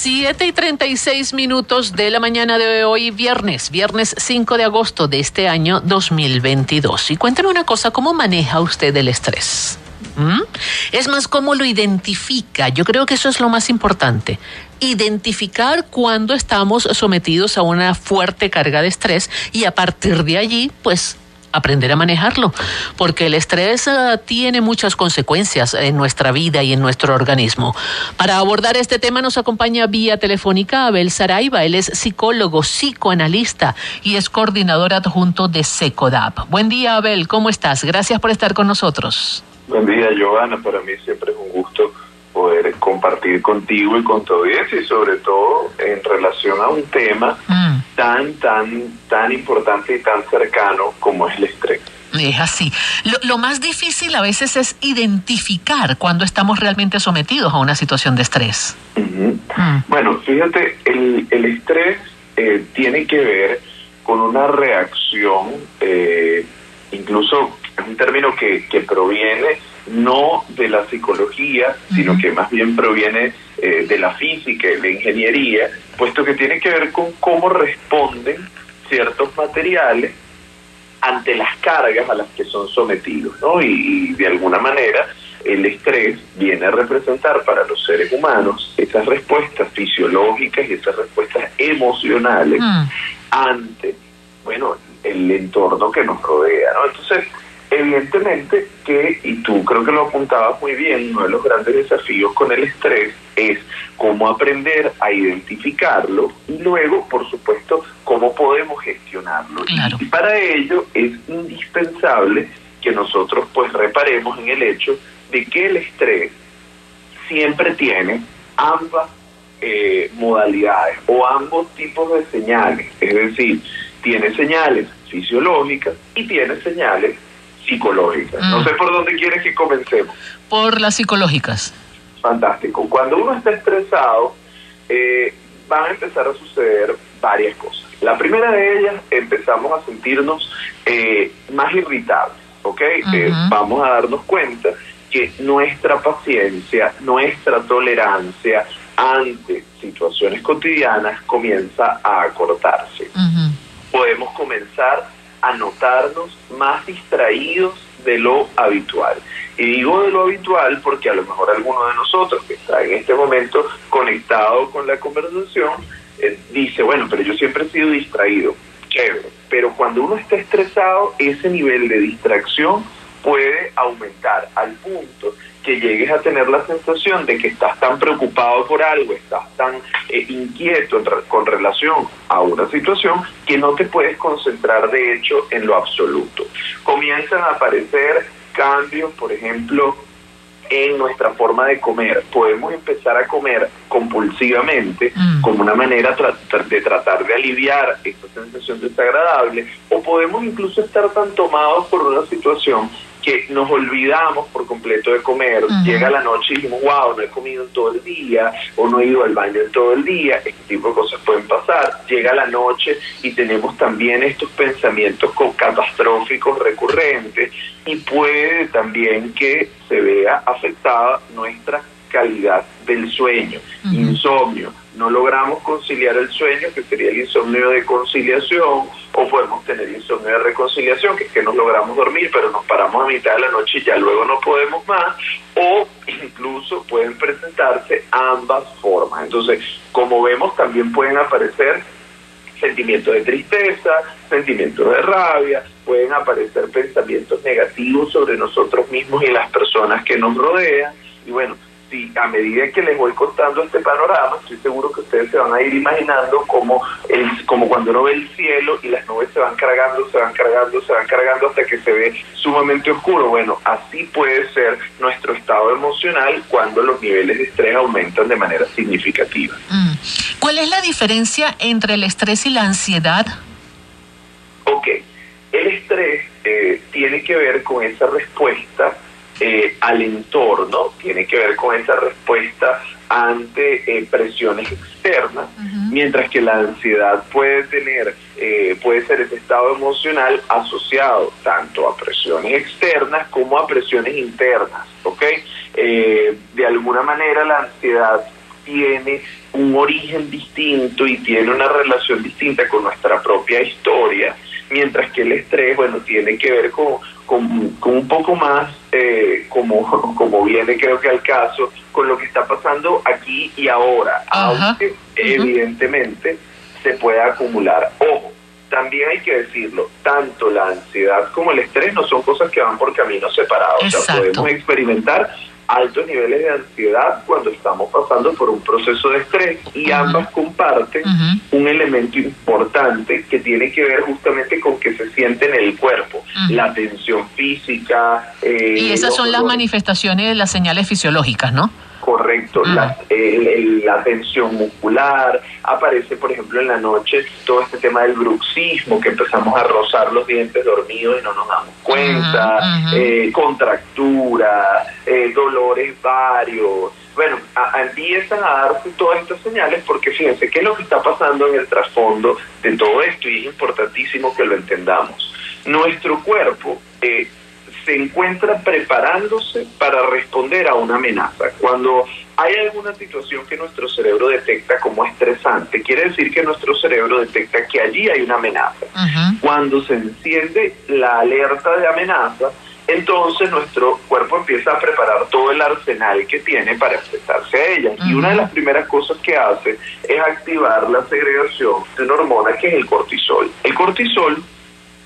7:36 de la mañana de hoy, viernes 5 de agosto de este año 2022. Y cuénteme una cosa, ¿cómo maneja usted el estrés? Es más, ¿cómo lo identifica? Yo creo que eso es lo más importante. Identificar cuando estamos sometidos a una fuerte carga de estrés y a partir de allí, pues, aprender a manejarlo, porque el estrés tiene muchas consecuencias en nuestra vida y en nuestro organismo. Para abordar este tema nos acompaña vía telefónica Abel Saraiva. Él es psicólogo, psicoanalista y es coordinador adjunto de SECODAP. Buen día, Abel, ¿cómo estás? Gracias por estar con nosotros. Buen día, Joana. Para mí siempre es un gusto poder compartir contigo y con tu audiencia, y sobre todo en relación a un tema tan importante y tan cercano como es el estrés. Es así. Lo más difícil a veces es identificar cuando estamos realmente sometidos a una situación de estrés. Bueno, fíjate, el estrés tiene que ver con una reacción, incluso es un término que proviene no de la psicología, sino que más bien proviene de la física y la ingeniería, puesto que tiene que ver con cómo responden ciertos materiales ante las cargas a las que son sometidos, ¿no? Y de alguna manera el estrés viene a representar para los seres humanos esas respuestas fisiológicas y esas respuestas emocionales ante, bueno, el entorno que nos rodea, ¿no? Entonces, evidentemente que, y tú creo que lo apuntabas muy bien, uno de los grandes desafíos con el estrés es cómo aprender a identificarlo y luego, por supuesto, cómo podemos gestionarlo. Claro. Y para ello es indispensable que nosotros pues reparemos en el hecho de que el estrés siempre tiene ambas modalidades o ambos tipos de señales, es decir, tiene señales fisiológicas y tiene señales psicológicas. No sé por dónde quieres que comencemos. Por las psicológicas. Fantástico. Cuando uno está estresado, van a empezar a suceder varias cosas. La primera de ellas, empezamos a sentirnos más irritables, ¿ok? Vamos a darnos cuenta que nuestra paciencia, nuestra tolerancia ante situaciones cotidianas comienza a acortarse. Podemos comenzar a notarnos más distraídos de lo habitual. Y digo de lo habitual porque a lo mejor alguno de nosotros que está en este momento conectado con la conversación dice, bueno, pero yo siempre he sido distraído. Chévere. Pero cuando uno está estresado, ese nivel de distracción puede aumentar al punto que llegues a tener la sensación de que estás tan preocupado por algo, estás tan inquieto con relación a una situación que no te puedes concentrar de hecho en lo absoluto. Comienzan a aparecer cambios, por ejemplo, en nuestra forma de comer. Podemos empezar a comer compulsivamente como una manera de tratar de aliviar esta sensación desagradable, o podemos incluso estar tan tomados por una situación que nos olvidamos por completo de comer. Llega la noche y decimos, wow, no he comido en todo el día, o no he ido al baño en todo el día. Este tipo de cosas pueden pasar. Llega la noche y tenemos también estos pensamientos catastróficos recurrentes, y puede también que se vea afectada nuestra calidad del sueño. Insomnio, no logramos conciliar el sueño, que sería el insomnio de conciliación, o podemos tener insomnio de reconciliación, que es que nos logramos dormir pero nos paramos a mitad de la noche y ya luego no podemos más, o incluso pueden presentarse ambas formas. Entonces, como vemos, también pueden aparecer sentimientos de tristeza, sentimientos de rabia, pueden aparecer pensamientos negativos sobre nosotros mismos y las personas que nos rodean. Y bueno, si a medida que les voy contando este panorama, estoy seguro que ustedes se van a ir imaginando como cuando uno ve el cielo y las nubes se van cargando hasta que se ve sumamente oscuro. Bueno, así puede ser nuestro estado emocional cuando los niveles de estrés aumentan de manera significativa. ¿Cuál es la diferencia entre el estrés y la ansiedad? Ok, el estrés tiene que ver con esa respuesta al entorno, tiene que ver con esa respuesta ante presiones externas, mientras que la ansiedad puede ser ese estado emocional asociado tanto a presiones externas como a presiones internas, ¿ok? De alguna manera la ansiedad tiene un origen distinto y tiene una relación distinta con nuestra propia historia, mientras que el estrés, bueno, tiene que ver con un poco más, como viene creo que al caso, con lo que está pasando aquí y ahora, aunque evidentemente se puede acumular. Ojo, también hay que decirlo, tanto la ansiedad como el estrés no son cosas que van por caminos separados. Exacto. O sea, podemos experimentar altos niveles de ansiedad cuando estamos pasando por un proceso de estrés y ambas comparten un elemento importante que tiene que ver justamente con que se siente en el cuerpo, la tensión física. Y esas son las manifestaciones de las señales fisiológicas, ¿no? Correcto, la tensión muscular, aparece por ejemplo en la noche todo este tema del bruxismo, que empezamos a rozar los dientes dormidos y no nos damos cuenta, contractura, dolores varios. Bueno, empiezan a darse todas estas señales porque fíjense qué es lo que está pasando en el trasfondo de todo esto y es importantísimo que lo entendamos. Nuestro cuerpo se encuentra preparándose para responder a una amenaza. Cuando hay alguna situación que nuestro cerebro detecta como estresante, quiere decir que nuestro cerebro detecta que allí hay una amenaza. Cuando se enciende la alerta de amenaza, entonces nuestro cuerpo empieza a preparar todo el arsenal que tiene para enfrentarse a ella. Y una de las primeras cosas que hace es activar la segregación de una hormona que es el cortisol. El cortisol,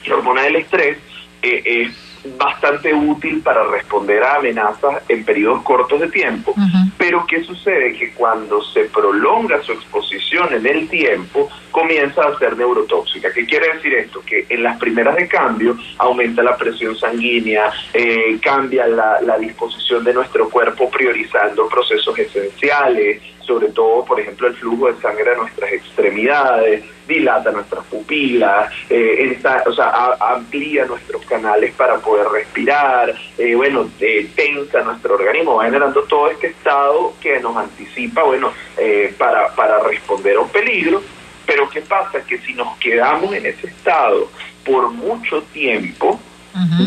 la hormona del estrés, es bastante útil para responder a amenazas en periodos cortos de tiempo, pero ¿qué sucede? Que cuando se prolonga su exposición en el tiempo, comienza a ser neurotóxica. ¿Qué quiere decir esto? Que en las primeras de cambio aumenta la presión sanguínea, cambia la disposición de nuestro cuerpo priorizando procesos esenciales, sobre todo, por ejemplo, el flujo de sangre a nuestras extremidades, dilata nuestras pupilas, amplía nuestros canales para poder respirar, tensa nuestro organismo, va generando todo este estado que nos anticipa, para responder a un peligro. Pero ¿qué pasa? Que si nos quedamos en ese estado por mucho tiempo,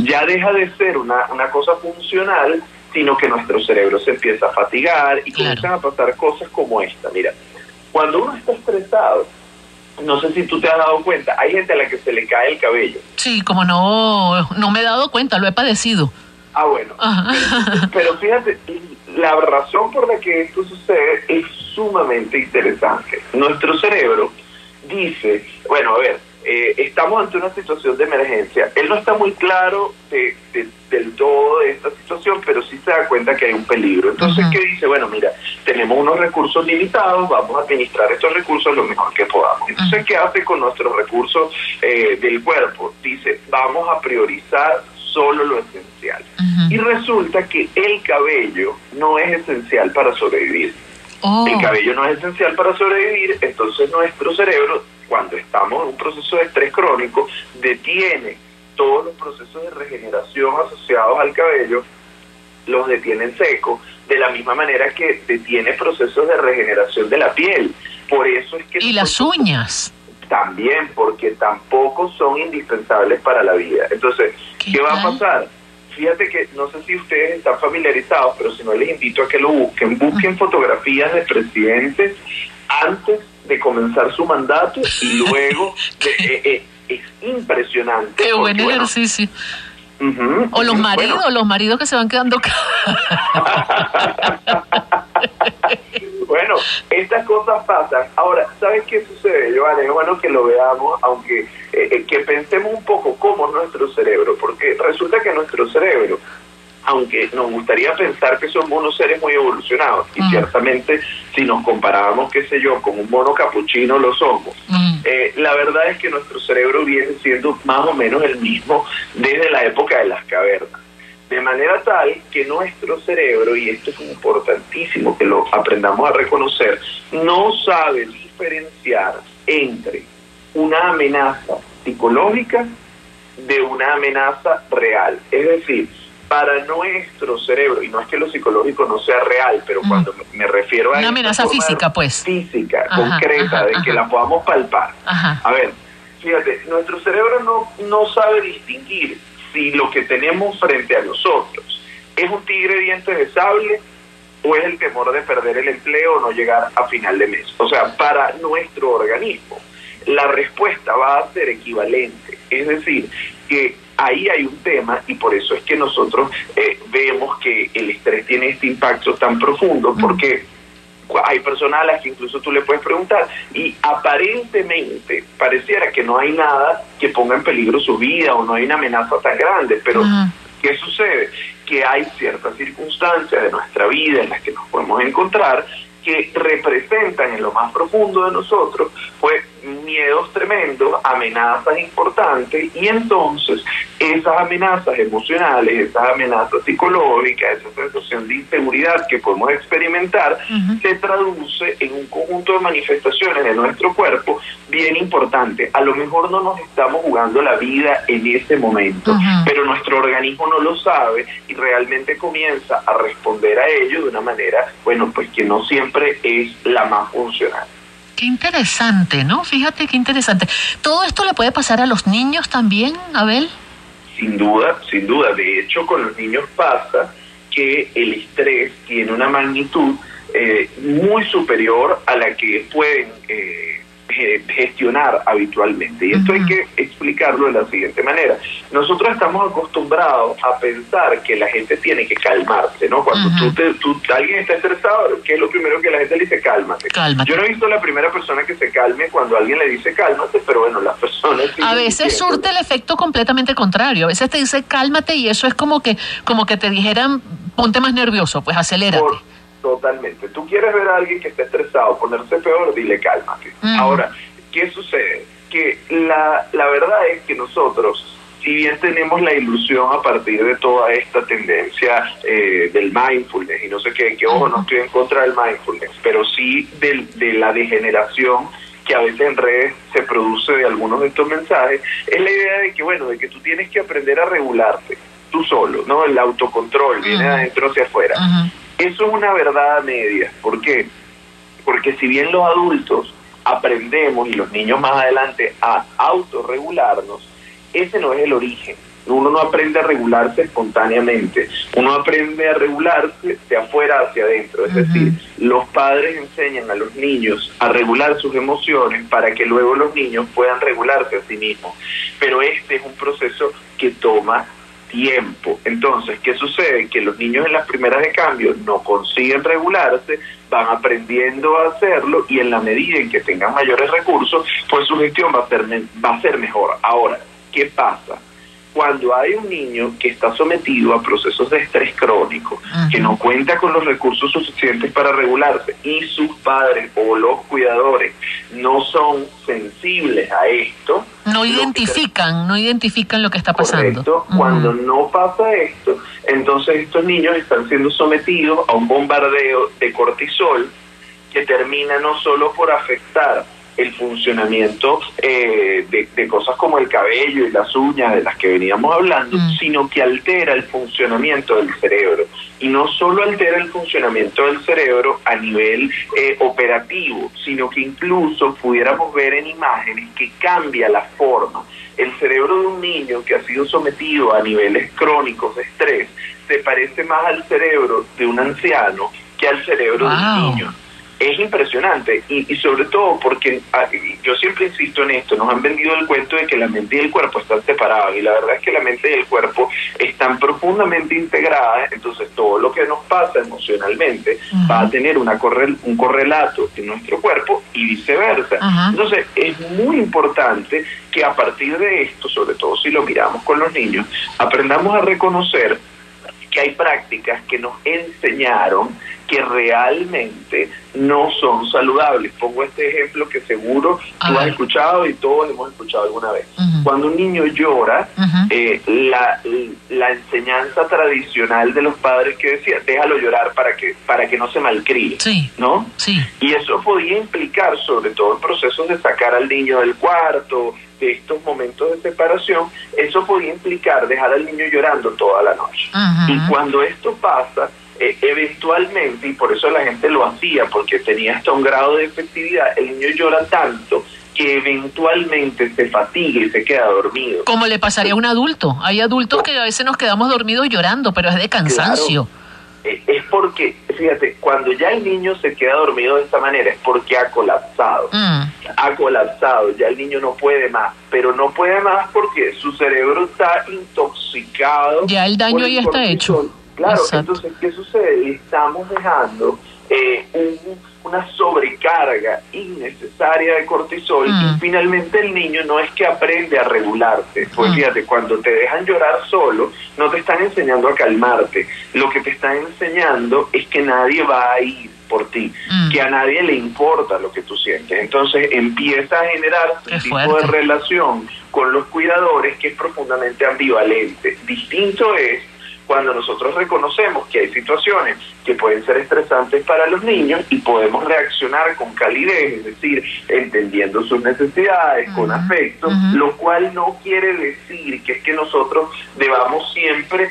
ya deja de ser una cosa funcional, sino que nuestro cerebro se empieza a fatigar y comienzan a pasar cosas como esta. Mira, cuando uno está estresado, no sé si tú te has dado cuenta, hay gente a la que se le cae el cabello. Sí, como no me he dado cuenta, lo he padecido. Ah, bueno. Pero fíjate, la razón por la que esto sucede es sumamente interesante. Nuestro cerebro dice, estamos ante una situación de emergencia. Él no está muy claro del todo de esta situación, pero sí se da cuenta que hay un peligro. Entonces, ¿qué dice? Bueno, mira, tenemos unos recursos limitados, vamos a administrar estos recursos lo mejor que podamos. Entonces, ¿qué hace con nuestros recursos del cuerpo? Dice, vamos a priorizar solo lo esencial. Y resulta que el cabello no es esencial para sobrevivir. El cabello no es esencial para sobrevivir, entonces nuestro cerebro, cuando estamos en un proceso de estrés crónico, detiene todos los procesos de regeneración asociados al cabello, los detiene en seco, de la misma manera que detiene procesos de regeneración de la piel. Por eso es que... Y las uñas. También, porque tampoco son indispensables para la vida. Entonces, ¿qué va a pasar? Fíjate que, no sé si ustedes están familiarizados, pero si no les invito a que lo busquen fotografías de presidentes antes de comenzar su mandato y luego es impresionante. Qué buen ejercicio. O los maridos que se van quedando Bueno, estas cosas pasan. Ahora, ¿sabes qué sucede, Giovanni? Es bueno que lo veamos, aunque que pensemos un poco cómo es nuestro cerebro, porque resulta que nuestro cerebro, aunque nos gustaría pensar que somos unos seres muy evolucionados, y ciertamente si nos comparábamos, qué sé yo, con un mono capuchino lo somos, la verdad es que nuestro cerebro viene siendo más o menos el mismo desde la época de las cavernas. De manera tal que nuestro cerebro, y esto es importantísimo que lo aprendamos a reconocer, no sabe diferenciar entre una amenaza psicológica de una amenaza real. Es decir, para nuestro cerebro, y no es que lo psicológico no sea real, pero cuando me refiero a una amenaza física, pues. Física, concreta, de que la podamos palpar. A ver, fíjate, nuestro cerebro no sabe distinguir si lo que tenemos frente a nosotros es un tigre de dientes de sable, o es el temor de perder el empleo o no llegar a final de mes. O sea, para nuestro organismo, la respuesta va a ser equivalente. Es decir, que ahí hay un tema y por eso es que nosotros vemos que el estrés tiene este impacto tan profundo, porque hay personas a las que incluso tú le puedes preguntar y aparentemente pareciera que no hay nada que ponga en peligro su vida o no hay una amenaza tan grande, pero ¿qué sucede? Que hay ciertas circunstancias de nuestra vida en las que nos podemos encontrar que representan en lo más profundo de nosotros pues miedos tremendos, amenazas importantes, y entonces esas amenazas emocionales, esas amenazas psicológicas, esa sensación de inseguridad que podemos experimentar se traduce en un conjunto de manifestaciones de nuestro cuerpo bien importante. A lo mejor no nos estamos jugando la vida en ese momento, pero nuestro organismo no lo sabe y realmente comienza a responder a ello de una manera, bueno, pues que no siempre es la más funcional. Qué interesante, ¿no? Fíjate qué interesante. ¿Todo esto le puede pasar a los niños también, Abel? Sin duda, sin duda. De hecho, con los niños pasa que el estrés tiene una magnitud muy superior a la que pueden gestionar habitualmente. Y esto hay que explicarlo de la siguiente manera. Nosotros estamos acostumbrados a pensar que la gente tiene que calmarse, ¿no? Cuando alguien está estresado, ¿qué es lo primero que la gente le dice? Cálmate. Yo no he visto la primera persona que se calme cuando alguien le dice cálmate, pero bueno, las personas... A veces surte el efecto completamente contrario. A veces te dice cálmate y eso es como que te dijeran ponte más nervioso, pues acelérate. Totalmente. Tú quieres ver a alguien que está estresado, ponerse peor, dile cálmate. Ahora, ¿qué sucede? Que la verdad es que nosotros, si bien tenemos la ilusión a partir de toda esta tendencia del mindfulness y no sé qué, que ojo, no estoy en contra del mindfulness, pero sí de la degeneración que a veces en redes se produce de algunos de estos mensajes, es la idea de que, bueno, de que tú tienes que aprender a regularte tú solo, ¿no? El autocontrol viene de adentro hacia afuera. Eso es una verdad a medias. ¿Por qué? Porque si bien los adultos aprendemos, y los niños más adelante, a autorregularnos, ese no es el origen. Uno no aprende a regularse espontáneamente. Uno aprende a regularse de afuera hacia adentro. Es decir, los padres enseñan a los niños a regular sus emociones para que luego los niños puedan regularse a sí mismos. Pero este es un proceso que toma tiempo. Entonces, ¿qué sucede? Que los niños en las primeras de cambio no consiguen regularse, van aprendiendo a hacerlo y en la medida en que tengan mayores recursos, pues su gestión va a ser mejor. Ahora, ¿qué pasa? Cuando hay un niño que está sometido a procesos de estrés crónico, que no cuenta con los recursos suficientes para regularse y sus padres o los cuidadores no son sensibles a esto, no identifican lo que está pasando. Correcto. Cuando no pasa esto, entonces estos niños están siendo sometidos a un bombardeo de cortisol que termina no solo por afectar el funcionamiento de cosas como el cabello y las uñas de las que veníamos hablando, sino que altera el funcionamiento del cerebro. Y no solo altera el funcionamiento del cerebro a nivel operativo, sino que incluso pudiéramos ver en imágenes que cambia la forma. El cerebro de un niño que ha sido sometido a niveles crónicos de estrés se parece más al cerebro de un anciano que al cerebro de un niño. Es impresionante y sobre todo porque yo siempre insisto en esto, nos han vendido el cuento de que la mente y el cuerpo están separados y la verdad es que la mente y el cuerpo están profundamente integradas, entonces todo lo que nos pasa emocionalmente va a tener un correlato en nuestro cuerpo y viceversa. Entonces es muy importante que a partir de esto, sobre todo si lo miramos con los niños, aprendamos a reconocer que hay prácticas que nos enseñaron que realmente no son saludables. Pongo este ejemplo que seguro tú has escuchado y todos hemos escuchado alguna vez. Cuando un niño llora, la enseñanza tradicional de los padres que decía, déjalo llorar para que no se malcríe, ¿no? Y eso podía implicar, sobre todo en procesos de sacar al niño del cuarto, de estos momentos de separación, eso podía implicar dejar al niño llorando toda la noche. Y cuando esto pasa, eventualmente, y por eso la gente lo hacía, porque tenía hasta un grado de efectividad, el niño llora tanto que eventualmente se fatiga y se queda dormido. Como le pasaría a un adulto. Hay adultos que a veces nos quedamos dormidos llorando, pero es de cansancio. Claro. Es porque, fíjate, cuando ya el niño se queda dormido de esta manera es porque ha colapsado. Ha colapsado, ya el niño no puede más, pero no puede más porque su cerebro está intoxicado. Ya el daño ya está hecho. Claro, exacto. entonces, ¿qué sucede? Estamos dejando una sobrecarga innecesaria de cortisol y finalmente el niño no es que aprende a regularse. Pues fíjate, cuando te dejan llorar solo, no te están enseñando a calmarte. Lo que te están enseñando es que nadie va a ir por ti, que a nadie le importa lo que tú sientes. Entonces empieza a generar un tipo de relación con los cuidadores que es profundamente ambivalente. Distinto es cuando nosotros reconocemos que hay situaciones que pueden ser estresantes para los niños y podemos reaccionar con calidez, es decir, entendiendo sus necesidades, con afecto, lo cual no quiere decir que es que nosotros debamos siempre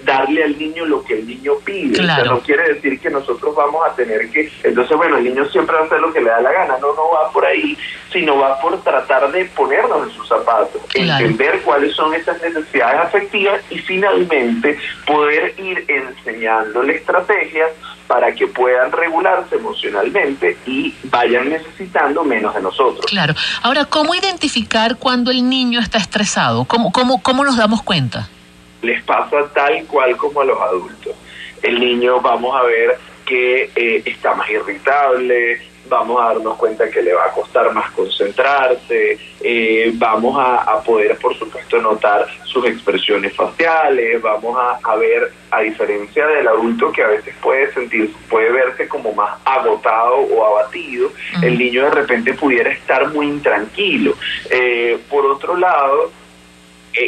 darle al niño lo que el niño pide. Claro. O sea, no quiere decir que nosotros vamos a tener que, entonces bueno, el niño siempre va a hacer lo que le da la gana, no va por ahí, sino va por tratar de ponernos en sus zapatos, claro, entender cuáles son esas necesidades afectivas y finalmente poder ir enseñándole estrategias para que puedan regularse emocionalmente y vayan necesitando menos de nosotros. Claro. Ahora, ¿cómo identificar cuando el niño está estresado? ¿Cómo nos damos cuenta? Les pasa tal cual como a los adultos. El niño, vamos a ver que está más irritable, vamos a darnos cuenta que le va a costar más concentrarse, vamos a poder, por supuesto, notar sus expresiones faciales, vamos a ver, a diferencia del adulto que a veces puede verse como más agotado o abatido, el niño de repente pudiera estar muy intranquilo. Por otro lado,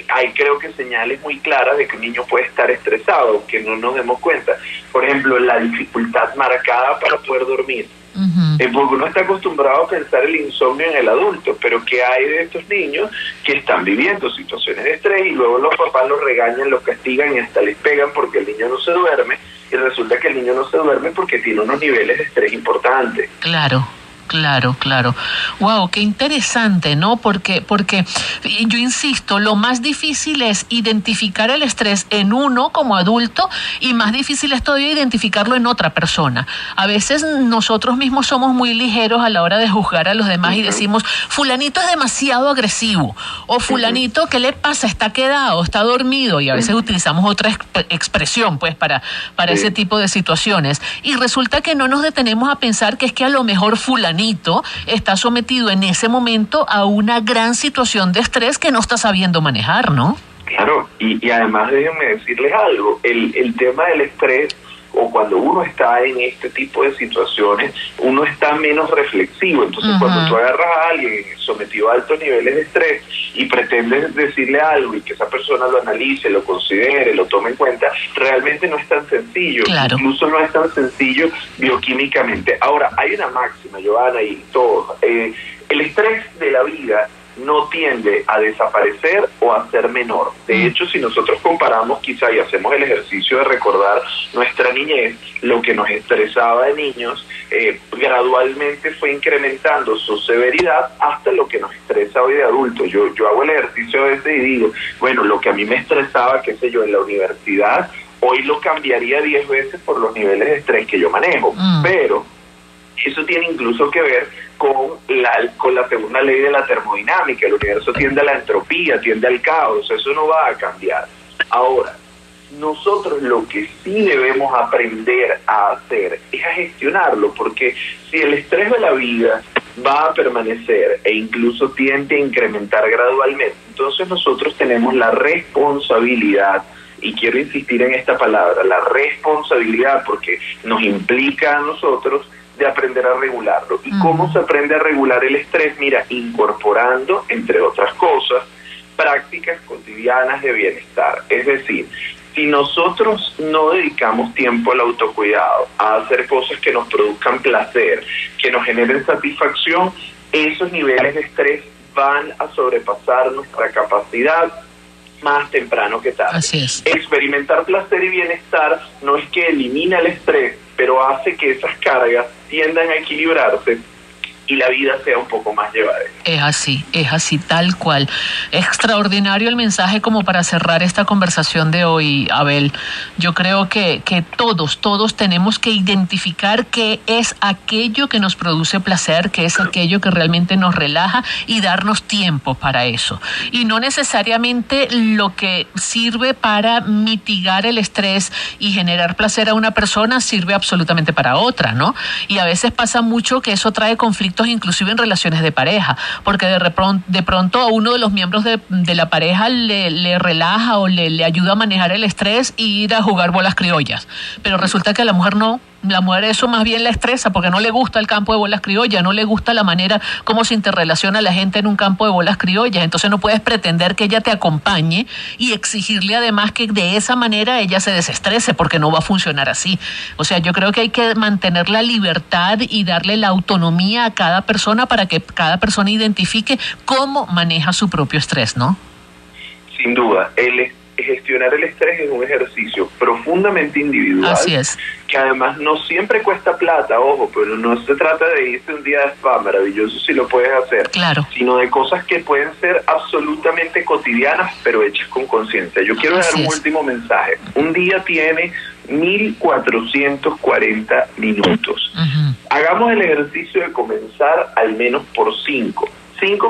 hay creo que señales muy claras de que un niño puede estar estresado, que no nos demos cuenta. Por ejemplo, la dificultad marcada para poder dormir. Porque uno está acostumbrado a pensar el insomnio en el adulto, pero ¿qué hay de estos niños que están viviendo situaciones de estrés y luego los papás los regañan, los castigan y hasta les pegan porque el niño no se duerme, y resulta que el niño no se duerme porque tiene unos niveles de estrés importantes? Claro. Wow, qué interesante, ¿no? Porque yo insisto, lo más difícil es identificar el estrés en uno como adulto y más difícil es todavía identificarlo en otra persona. A veces nosotros mismos somos muy ligeros a la hora de juzgar a los demás y decimos, fulanito es demasiado agresivo, o fulanito, ¿qué le pasa? Está quedado, está dormido, y a veces utilizamos otra expresión, pues, para ese tipo de situaciones. Y resulta que no nos detenemos a pensar que es que a lo mejor fulanito está sometido en ese momento a una gran situación de estrés que no está sabiendo manejar, ¿no? Claro, y además déjenme decirles algo, el tema del estrés, o cuando uno está en este tipo de situaciones, uno está menos reflexivo. Entonces, cuando tú agarras a alguien sometido a altos niveles de estrés y pretendes decirle algo y que esa persona lo analice, lo considere, lo tome en cuenta, realmente no es tan sencillo. Claro. Incluso no es tan sencillo bioquímicamente. Ahora, hay una máxima, Giovanna, y todo. El estrés de la vida no tiende a desaparecer o a ser menor. De hecho, si nosotros comparamos quizá y hacemos el ejercicio de recordar nuestra niñez, lo que nos estresaba de niños, gradualmente fue incrementando su severidad hasta lo que nos estresa hoy de adultos. Yo hago el ejercicio ese y digo, bueno, lo que a mí me estresaba, qué sé yo, en la universidad, hoy lo cambiaría 10 veces por los niveles de estrés que yo manejo. Pero eso tiene incluso que ver con la segunda ley de la termodinámica. El universo tiende a la entropía, tiende al caos, eso no va a cambiar. Ahora, nosotros lo que sí debemos aprender a hacer es a gestionarlo, porque si el estrés de la vida va a permanecer e incluso tiende a incrementar gradualmente, entonces nosotros tenemos la responsabilidad, y quiero insistir en esta palabra, la responsabilidad, porque nos implica a nosotros de aprender a regularlo. ¿Y cómo se aprende a regular el estrés? Mira, incorporando, entre otras cosas, prácticas cotidianas de bienestar. Es decir, si nosotros no dedicamos tiempo al autocuidado, a hacer cosas que nos produzcan placer, que nos generen satisfacción, esos niveles de estrés van a sobrepasar nuestra capacidad más temprano que tarde. Así es. Experimentar placer y bienestar no es que elimina el estrés, pero hace que esas cargas tiendan a equilibrarse y la vida sea un poco más llevadera. Es así, tal cual. Extraordinario el mensaje como para cerrar esta conversación de hoy, Abel. Yo creo que todos tenemos que identificar qué es aquello que nos produce placer, qué es aquello que realmente nos relaja y darnos tiempo para eso. Y no necesariamente lo que sirve para mitigar el estrés y generar placer a una persona sirve absolutamente para otra, ¿no? Y a veces pasa mucho que eso trae conflictos inclusive en relaciones de pareja, porque de pronto a uno de los miembros de la pareja le relaja o le ayuda a manejar el estrés y ir a jugar bolas criollas, pero resulta que a la mujer no. La mujer eso más bien la estresa porque no le gusta el campo de bolas criollas, no le gusta la manera como se interrelaciona la gente en un campo de bolas criollas. Entonces no puedes pretender que ella te acompañe y exigirle además que de esa manera ella se desestrese, porque no va a funcionar así. O sea, yo creo que hay que mantener la libertad y darle la autonomía a cada persona para que cada persona identifique cómo maneja su propio estrés, ¿no? Sin duda, gestionar el estrés es un ejercicio profundamente individual. Así es. Que además no siempre cuesta plata, ojo, pero no se trata de irse un día de spa, maravilloso si lo puedes hacer, claro, sino de cosas que pueden ser absolutamente cotidianas, pero hechas con conciencia. Yo quiero dar un último mensaje. Un día tiene 1440 minutos. Hagamos el ejercicio de comenzar al menos por 5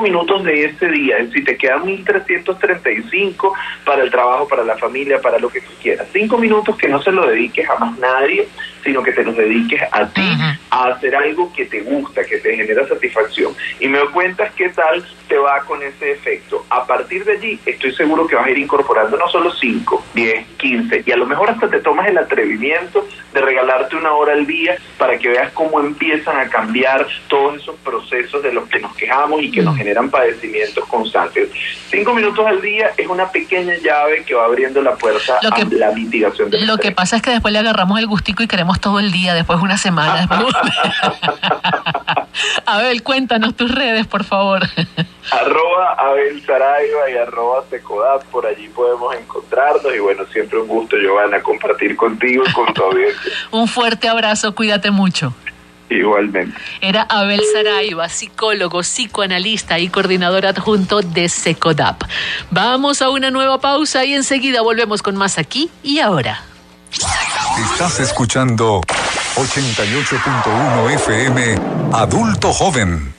minutos de ese día, es decir, te quedan 1335 para el trabajo, para la familia, para lo que tú quieras. 5 minutos que no se lo dediques a más nadie, sino que te los dediques a ti, a hacer algo que te gusta, que te genera satisfacción. Y me cuentas qué tal te va con ese efecto. A partir de allí, estoy seguro que vas a ir incorporando no solo 5, 10, 15, y a lo mejor hasta te tomas el atrevimiento de regalarte una hora al día para que veas cómo empiezan a cambiar todos esos procesos de los que nos quejamos y que nos generan padecimientos constantes. 5 minutos al día es una pequeña llave que va abriendo la puerta a la mitigación del estrés. Lo que pasa es que después le agarramos el gustico y queremos todo el día, después una semana. Abel, cuéntanos tus redes, por favor. @Abel Saraiva y @Secodap, por allí podemos encontrarnos y bueno, siempre un gusto, Giovanna, compartir contigo y con tu audiencia. Un fuerte abrazo, cuídate mucho. Igualmente. Era Abel Saraiva, psicólogo, psicoanalista y coordinador adjunto de Secodap. Vamos a una nueva pausa y enseguida volvemos con más Aquí y Ahora. Estás escuchando 88.1 FM Adulto Joven.